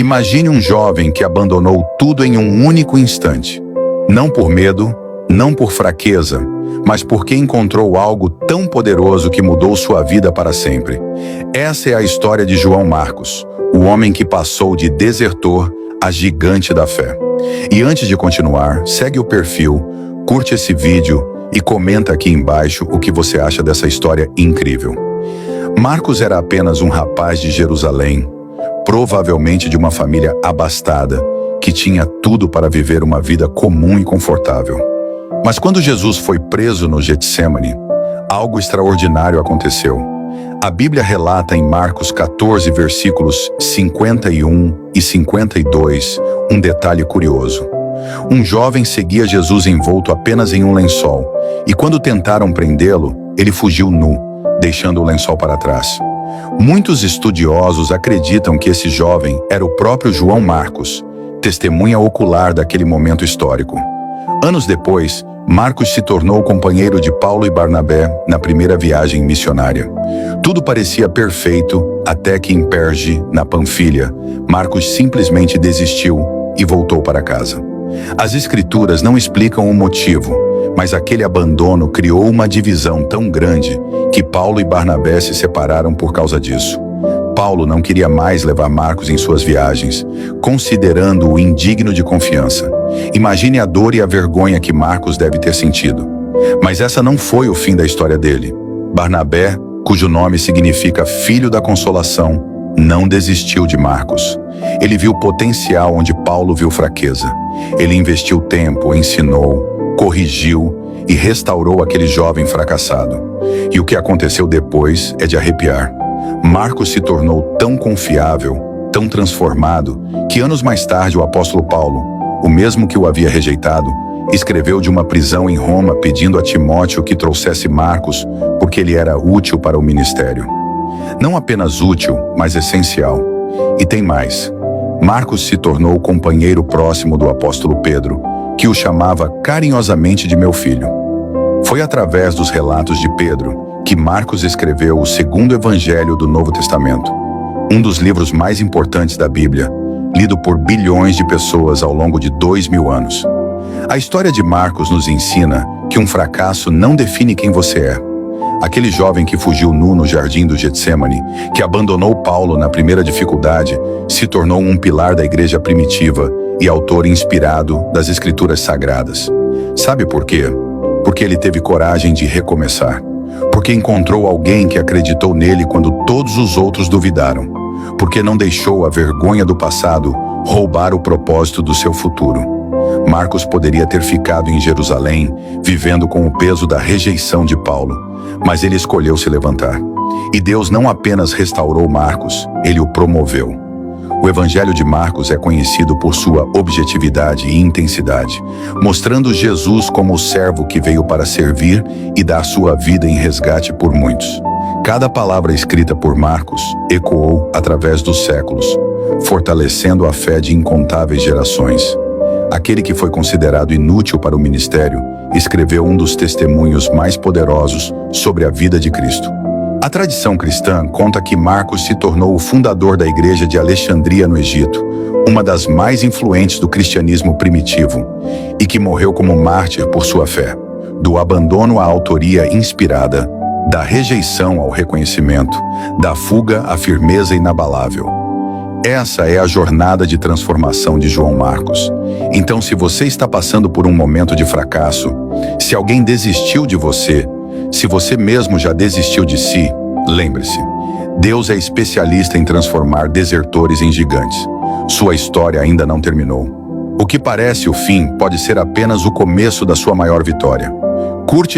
Imagine um jovem que abandonou tudo em um único instante. Não por medo, não por fraqueza, mas porque encontrou algo tão poderoso que mudou sua vida para sempre. Essa é a história de João Marcos, o homem que passou de desertor a gigante da fé. E antes de continuar, segue o perfil, curte esse vídeo e comenta aqui embaixo o que você acha dessa história incrível. Marcos era apenas um rapaz de Jerusalém, provavelmente de uma família abastada, que tinha tudo para viver uma vida comum e confortável. Mas quando Jesus foi preso no Getsemane, algo extraordinário aconteceu. A Bíblia relata em Marcos 14, versículos 51 e 52, um detalhe curioso. Um jovem seguia Jesus envolto apenas em um lençol, e quando tentaram prendê-lo, ele fugiu nu, deixando o lençol para trás. Muitos estudiosos acreditam que esse jovem era o próprio João Marcos, testemunha ocular daquele momento histórico. Anos depois, Marcos se tornou companheiro de Paulo e Barnabé na primeira viagem missionária. Tudo parecia perfeito até que em Perge, na Panfilha, Marcos simplesmente desistiu e voltou para casa. As Escrituras não explicam o motivo, mas aquele abandono criou uma divisão tão grande que Paulo e Barnabé se separaram por causa disso. Paulo não queria mais levar Marcos em suas viagens, considerando-o indigno de confiança. Imagine a dor e a vergonha que Marcos deve ter sentido. Mas essa não foi o fim da história dele. Barnabé, cujo nome significa filho da consolação, não desistiu de Marcos. Ele viu potencial onde Paulo viu fraqueza. Ele investiu tempo, ensinou, corrigiu e restaurou aquele jovem fracassado. E o que aconteceu depois é de arrepiar. Marcos se tornou tão confiável, tão transformado, que anos mais tarde o apóstolo Paulo, o mesmo que o havia rejeitado, escreveu de uma prisão em Roma pedindo a Timóteo que trouxesse Marcos porque ele era útil para o ministério. Não apenas útil, mas essencial. E tem mais. Marcos se tornou o companheiro próximo do apóstolo Pedro, que o chamava carinhosamente de meu filho. Foi através dos relatos de Pedro que Marcos escreveu o segundo evangelho do Novo Testamento, um dos livros mais importantes da Bíblia, lido por bilhões de pessoas ao longo de 2000 anos. A história de Marcos nos ensina que um fracasso não define quem você é. Aquele jovem que fugiu nu no jardim do Getsemane, que abandonou Paulo na primeira dificuldade, se tornou um pilar da igreja primitiva e autor inspirado das Escrituras Sagradas. Sabe por quê? Porque ele teve coragem de recomeçar. Porque encontrou alguém que acreditou nele quando todos os outros duvidaram. Porque não deixou a vergonha do passado roubar o propósito do seu futuro. Marcos poderia ter ficado em Jerusalém, vivendo com o peso da rejeição de Paulo, mas ele escolheu se levantar. E Deus não apenas restaurou Marcos, ele o promoveu. O Evangelho de Marcos é conhecido por sua objetividade e intensidade, mostrando Jesus como o servo que veio para servir e dar sua vida em resgate por muitos. Cada palavra escrita por Marcos ecoou através dos séculos, fortalecendo a fé de incontáveis gerações. Aquele que foi considerado inútil para o ministério, escreveu um dos testemunhos mais poderosos sobre a vida de Cristo. A tradição cristã conta que Marcos se tornou o fundador da igreja de Alexandria no Egito, uma das mais influentes do cristianismo primitivo, e que morreu como mártir por sua fé, do abandono à autoria inspirada, da rejeição ao reconhecimento, da fuga à firmeza inabalável. Essa é a jornada de transformação de João Marcos. Então, se você está passando por um momento de fracasso, se alguém desistiu de você, se você mesmo já desistiu de si, lembre-se, Deus é especialista em transformar desertores em gigantes. Sua história ainda não terminou. O que parece o fim pode ser apenas o começo da sua maior vitória. Curte